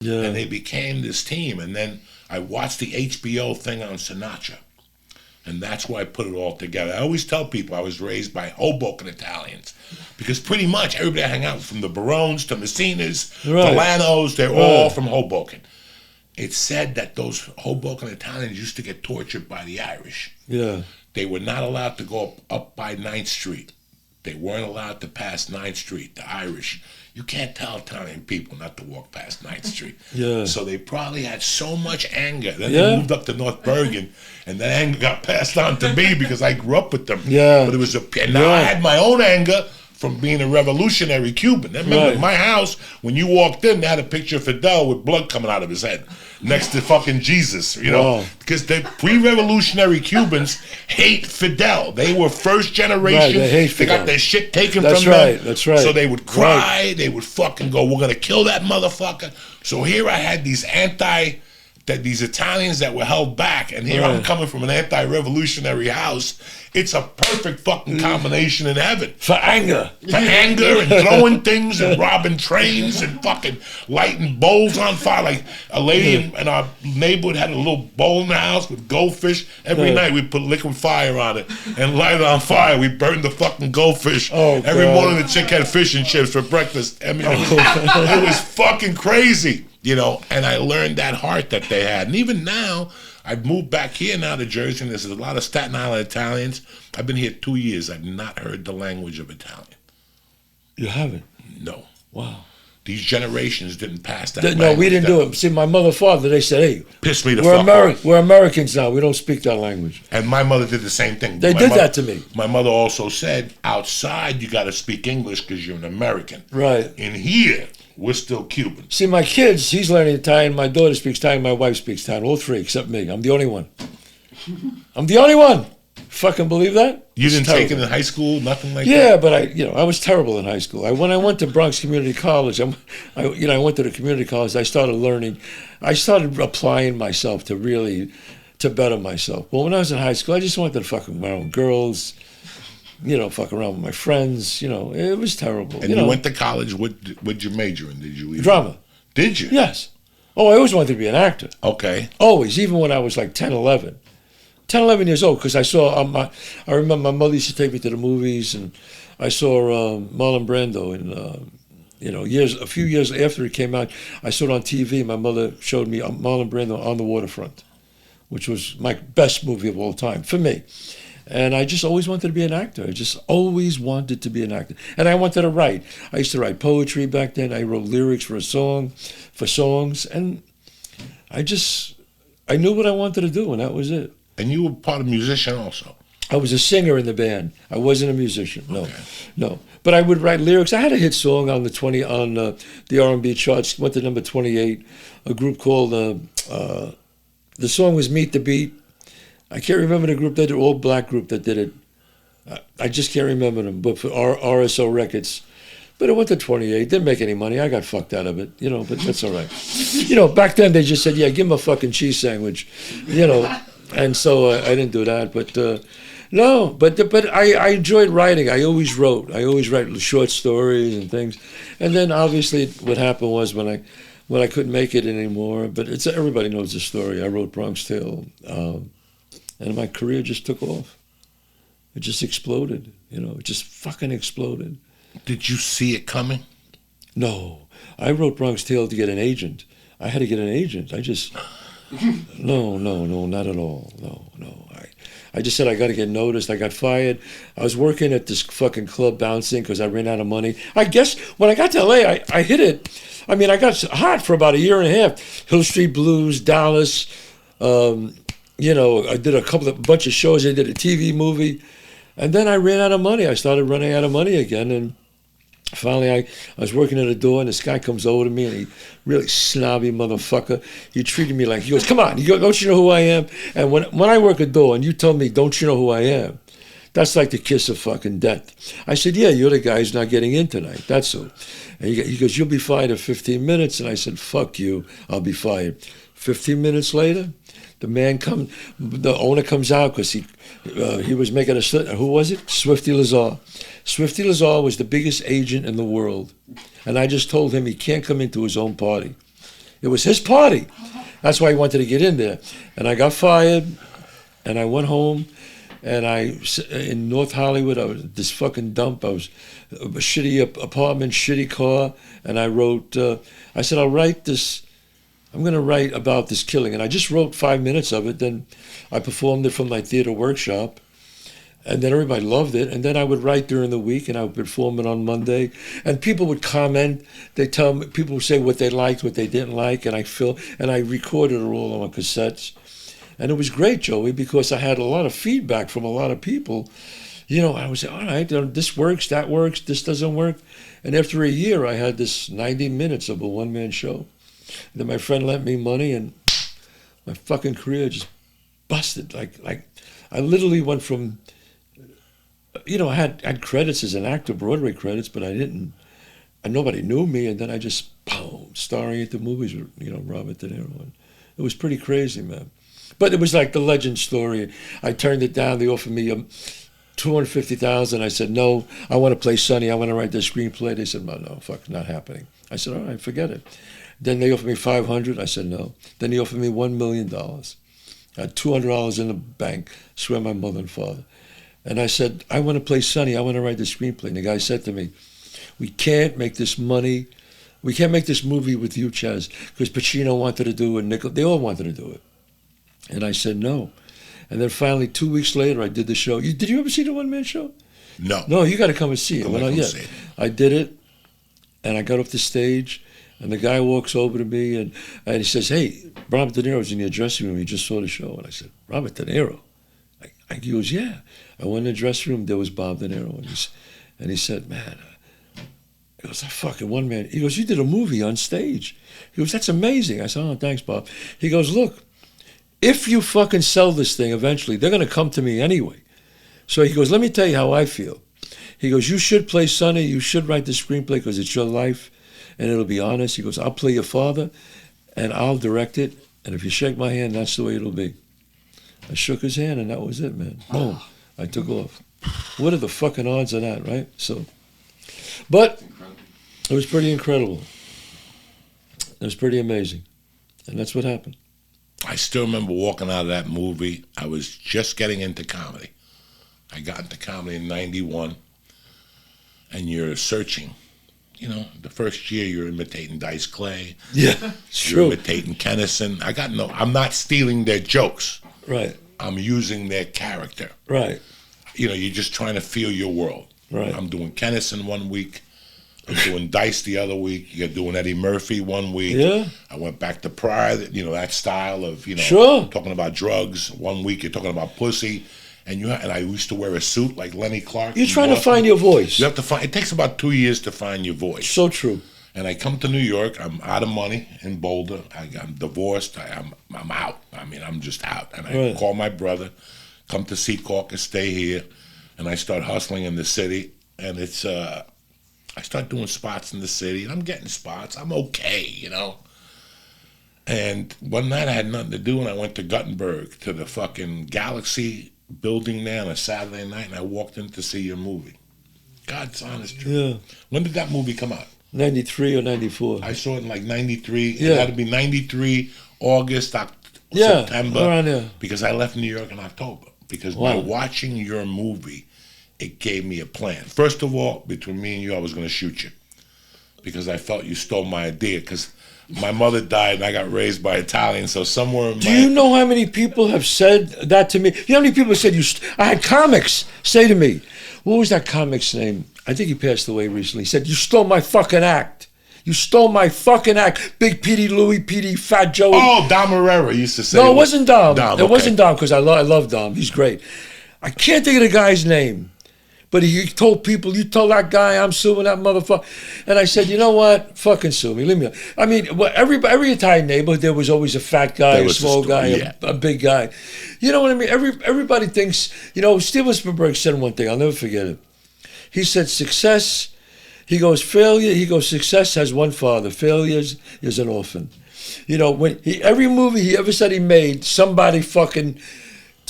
Yeah. And they became this team. And then I watched the HBO thing on Sinatra. And that's why I put it all together. I always tell people I was raised by Hoboken Italians. Because pretty much everybody I hang out with, from the Barones to Messinas, Right. Delanos, they're all from Hoboken. It's said that those Hoboken Italians used to get tortured by the Irish. Yeah. They were not allowed to go up by 9th Street. They weren't allowed to pass 9th Street, the Irish. You can't tell Italian people not to walk past 9th Street. Yeah. So they probably had so much anger. Then Yeah. they moved up to North Bergen, and that anger got passed on to me because I grew up with them. Yeah. But it was and now I had my own anger from being a revolutionary Cuban. I remember my house, when you walked in, they had a picture of Fidel with blood coming out of his head next to fucking Jesus, you know? Wow. Because the pre-revolutionary Cubans hate Fidel. They were first generation. Right, they hate Fidel. Got their shit taken That's from right, them. that's right. So they would cry. They would fucking go, we're going to kill that motherfucker. So here I had these these Italians that were held back, and here I'm coming from an anti-revolutionary house. It's a perfect fucking combination in heaven. For anger. For anger and throwing things and robbing trains and fucking lighting bowls on fire. Like a lady in our neighborhood had a little bowl in the house with goldfish. Every night we put liquid fire on it and light it on fire. We burned the fucking goldfish. Every morning the chick had fish and chips for breakfast. I mean, it was fucking crazy. You know, and I learned that heart that they had. And even now, I've moved back here now to Jersey, and there's a lot of Staten Island Italians. I've been here 2 years. I've not heard the language of Italian. You haven't? No. Wow. These generations didn't pass that. No, we didn't do it. See, my mother, father, they said, hey, pissed me the fuck off. We're Americans now. We don't speak that language. And my mother did the same thing. They did that to me. My mother also said, outside you got to speak English because you're an American. Right. In here, we're still Cuban. See, my kids, he's learning Italian. My daughter speaks Italian. My wife speaks Italian. All three except me. I'm the only one. I'm the only one. Fucking believe that? You didn't take it in high school, nothing like that? Yeah, but I was terrible in high school. When I went to Bronx Community College, I went to the community college. I started learning. I started applying myself to better myself. Well, when I was in high school, I just wanted to fuck around with girls, fuck around with my friends. It was terrible. And you went to college. What'd you major in? Did you? Drama. Did you? Yes. Oh, I always wanted to be an actor. Okay. Always, even when I was like 10, 11. 10, 11 years old, because I saw, I remember my mother used to take me to the movies, and I saw Marlon Brando, and a few years after it came out, I saw it on TV. My mother showed me Marlon Brando on the Waterfront, which was my best movie of all time for me. And I just always wanted to be an actor. I just always wanted to be an actor. And I wanted to write. I used to write poetry back then. I wrote lyrics for songs, and I knew what I wanted to do, and that was it. And you were part of musician also. I was a singer in the band. I wasn't a musician. No. But I would write lyrics. I had a hit song on the R&B charts. Went to number 28. A group called the song was Meet the Beat. I can't remember the group. They did, all black group that did it. I just can't remember them. But for RSO Records. But it went to 28. Didn't make any money. I got fucked out of it. But that's all right. Back then they just said, yeah, give him a fucking cheese sandwich. And so I didn't do that, but no. But I enjoyed writing. I always wrote. I always write short stories and things. And then obviously what happened was when I couldn't make it anymore. But everybody knows the story. I wrote Bronx Tale, and my career just took off. It just exploded. It just fucking exploded. Did you see it coming? No, I wrote Bronx Tale to get an agent. I had to get an agent. No, not at all. No. I just said I got to get noticed. I got fired. I was working at this fucking club bouncing because I ran out of money. I guess when I got to LA, I hit it. I mean, I got hot for about a year and a half. Hill Street Blues, Dallas. I did a bunch of shows. I did a TV movie. And then I ran out of money. I started running out of money again. And finally, I was working at a door, and this guy comes over to me, and he really snobby motherfucker. He treated me like, he goes, come on, don't you know who I am? And when I work a door, and you tell me, don't you know who I am? That's like the kiss of fucking death. I said, yeah, you're the guy who's not getting in tonight. That's all. And he goes, you'll be fired in 15 minutes. And I said, fuck you, I'll be fired. 15 minutes later, the owner comes out because he was making a, who was it? Swifty Lazar. Swifty Lazar was the biggest agent in the world. And I just told him he can't come into his own party. It was his party. That's why he wanted to get in there. And I got fired, and I went home, and in North Hollywood, I was this fucking dump. I was a shitty apartment, shitty car, and I wrote, I said, I'll write this, I'm going to write about this killing. And I just wrote 5 minutes of it. Then I performed it from my theater workshop. And then everybody loved it. And then I would write during the week, and I would perform it on Monday. And people would comment. They tell me, people would say what they liked, what they didn't like. And I recorded it all on cassettes. And it was great, Joey, because I had a lot of feedback from a lot of people. You know, I would say, all right, this works, that works, this doesn't work. And after a year, I had this 90 minutes of a one-man show. And then my friend lent me money, and my fucking career just busted. Like I literally went from, you know, I had credits as an actor, Broadway credits, but I didn't, and nobody knew me. And then I just, boom, starring at the movies with, you know, Robert De Niro. And it was pretty crazy, man. But it was like the legend story. I turned it down. They offered me $250,000. I said, no, I want to play Sonny. I want to write the screenplay. They said, no, fuck, not happening. I said, all right, forget it. Then they offered me $500,000. I said, no. Then they offered me $1 million. I had $200 in the bank, swear my mother and father. And I said, I want to play Sonny. I want to write the screenplay. And the guy said to me, we can't make this money. We can't make this movie with you, Chaz, because Pacino wanted to do it, they all wanted to do it. And I said, no. And then finally, 2 weeks later, I did the show. Did you ever see the one-man show? No. No, you got to come and see it. See it. I did it, and I got off the stage, and the guy walks over to me, and he says, hey, Robert De Niro's in your dressing room. He just saw the show. And I said, Robert De Niro? He goes, yeah. I went in the dressing room. There was Bob De Niro. And he said, man, he goes, I fucking one man. He goes, you did a movie on stage. He goes, that's amazing. I said, oh, thanks, Bob. He goes, look, if you fucking sell this thing eventually, they're going to come to me anyway. So he goes, let me tell you how I feel. He goes, you should play Sonny. You should write the screenplay because it's your life and it'll be honest. He goes, I'll play your father and I'll direct it. And if you shake my hand, that's the way it'll be. I shook his hand and that was it, man. Boom. I took off. What are the fucking odds of that, right? So, but it was pretty incredible. It was pretty amazing. And that's what happened. I still remember walking out of that movie. I was just getting into comedy. I got into comedy in 91, and you're searching. You know, the first year you're imitating Dice Clay. Yeah, you're imitating Kennison. I'm not stealing their jokes. Right. I'm using their character. Right. You know, you're just trying to feel your world. Right. I'm doing Kennison one week. I'm doing Dice the other week. You're doing Eddie Murphy one week. Yeah. I went back to Pryor, you know, that style of, you know, sure, talking about drugs. One week you're talking about pussy. And I used to wear a suit like Lenny Clark. You're trying to find your voice. You have to find. It takes about 2 years to find your voice. So true. And I come to New York. I'm out of money in Boulder. I'm divorced. I'm out. I mean, I'm just out. And I call my brother, come to see Caucus, stay here, and I start hustling in the city. And it's I start doing spots in the city, and I'm getting spots. I'm okay, you know. And one night I had nothing to do, and I went to Guttenberg to the fucking Galaxy building there on a Saturday night, and I walked in to see your movie. God's honest truth. Yeah. When did that movie come out? 93 or 94. I saw it in like 93. Yeah. It had to be 93, August, yeah, September. Around there. Because I left New York in October. Because by watching your movie, it gave me a plan. First of all, between me and you, I was going to shoot you. Because I felt you stole my idea. Because my mother died and I got raised by Italians, so somewhere in Do you know how many people have said that to me? You know how many people have said I had comics say to me, what was that comic's name? I think he passed away recently. He said, you stole my fucking act. You stole my fucking act. Big Petey, Louie Petey, Fat Joe. Oh, Dom Herrera used to say. No, it wasn't Dom. It wasn't Dom because I love Dom. He's great. I can't think of the guy's name. But he told people, you told that guy I'm suing that motherfucker. And I said, you know what? Fucking sue me. Leave me alone. I mean, every Italian neighborhood, there was always a fat guy, a small guy, a big guy. You know what I mean? Everybody thinks, you know, Steven Spielberg said one thing, I'll never forget it. He said, success, he goes, failure, he goes, success has one father, failure is an orphan. You know, when every movie he ever said he made, somebody fucking...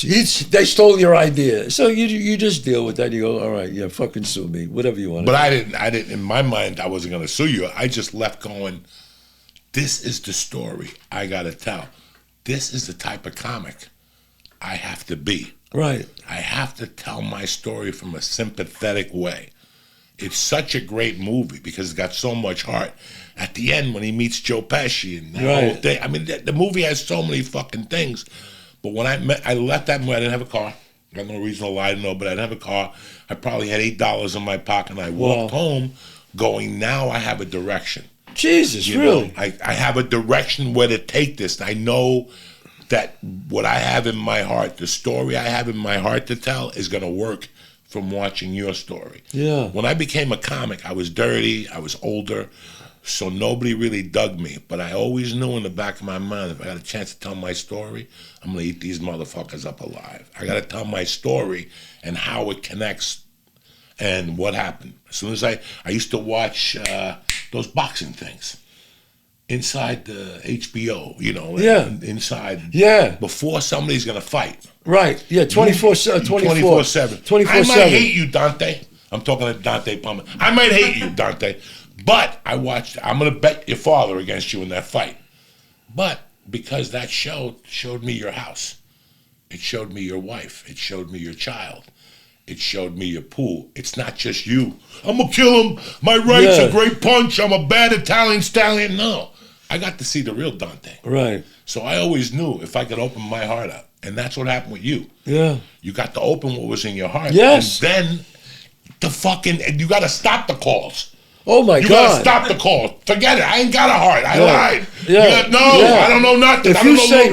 they stole your idea, so you just deal with that. You go, all right, yeah, fucking sue me, whatever you want. But I didn't. In my mind, I wasn't going to sue you. I just left going, this is the story I gotta tell. This is the type of comic I have to be. Right. I have to tell my story from a sympathetic way. It's such a great movie because it's got so much heart. At the end, when he meets Joe Pesci and the whole thing, I mean, the movie has so many fucking things. But when I left that movie, I didn't have a car. I got no reason to lie to know, but I didn't have a car. I probably had $8 in my pocket, and I walked home going, now I have a direction. Jesus, You really? know, I have a direction where to take this. I know that what I have in my heart, the story I have in my heart to tell, is going to work from watching your story. Yeah. When I became a comic, I was dirty, I was older, so nobody really dug me. But I always knew in the back of my mind, if I got a chance to tell my story, I'm going to eat these motherfuckers up alive. I got to tell my story and how it connects and what happened. As soon as I used to watch those boxing things inside the HBO, you know, inside, before somebody's going to fight. Right, yeah, 24/7. 24/7. I might hate you, Dante. I'm talking to Dante Palmer. I might hate you, Dante, but I'm going to bet your father against you in that fight. But because that show showed me your house, it showed me your wife, it showed me your child, it showed me your pool. It's not just you. I'm going to kill him. My right's a great punch. I'm a bad Italian stallion. No, I got to see the real Dante. Right. So I always knew if I could open my heart up. And that's what happened with you. Yeah. You got to open what was in your heart. Yes. And then and you got to stop the calls. Oh my God. You got to stop the calls. Forget it. I ain't got a heart. I lied. Yeah. I don't know nothing. If you say,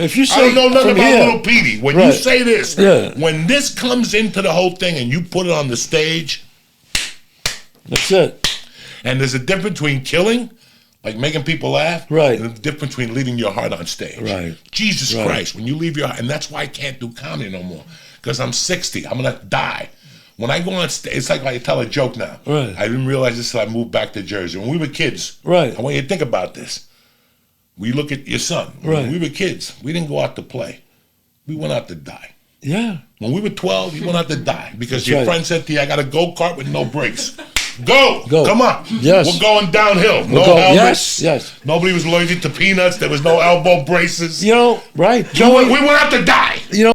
if you say, I don't know nothing about here, little Petey. When you say this, when this comes into the whole thing and you put it on the stage, that's it. And there's a difference between killing, like making people laugh, right, and the difference between leaving your heart on stage. Right. Jesus Christ, when you leave your heart, and that's why I can't do comedy no more, because I'm 60. I'm going to die. When I go on stage, it's like I tell a joke now. Right. I didn't realize this until I moved back to Jersey. When we were kids, right, I want you to think about this. We look at your son. When we were kids, we didn't go out to play. We went out to die. Yeah. When we were 12, you went out to die because your friend said to you, I got a go-kart with no brakes. Go. Come on. Yes. We're going downhill. No helmets. Yes. Nobody was allergic to peanuts. There was no elbow braces. You know, right. We went out to die. You know.